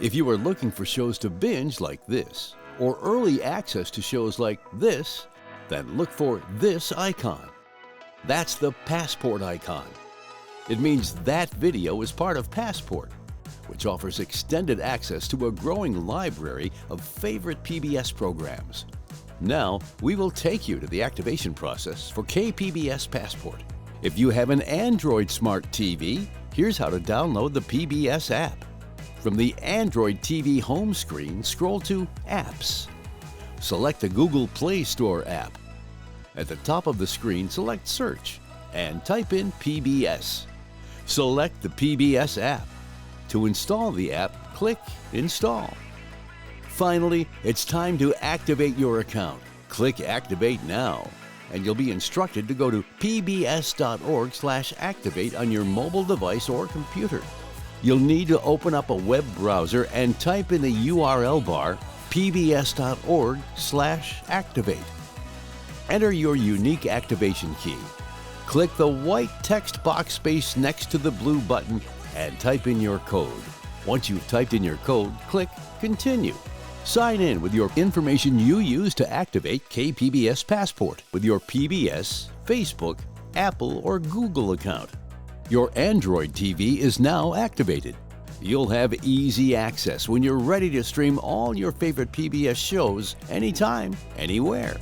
If you are looking for shows to binge like this, or early access to shows like this, then look for this icon. That's the Passport icon. It means that video is part of Passport, which offers extended access to a growing library of favorite PBS programs. Now, we will take you to the activation process for KPBS Passport. If you have an Android Smart TV, here's how to download the PBS app. From the Android TV home screen, scroll to Apps. Select the Google Play Store app. At the top of the screen, select Search and type in PBS. Select the PBS app. To install the app, click Install. Finally, it's time to activate your account. Click Activate Now, and you'll be instructed to go to pbs.org/activate on your mobile device or computer. You'll need to open up a web browser and type in the URL bar pbs.org/activate. Enter your unique activation key. Click the white text box space next to the blue button and type in your code. Once you've typed in your code, click Continue. Sign in with your information you use to activate KPBS Passport with your PBS, Facebook, Apple, or Google account. Your Android TV is now activated. You'll have easy access when you're ready to stream all your favorite PBS shows anytime, anywhere.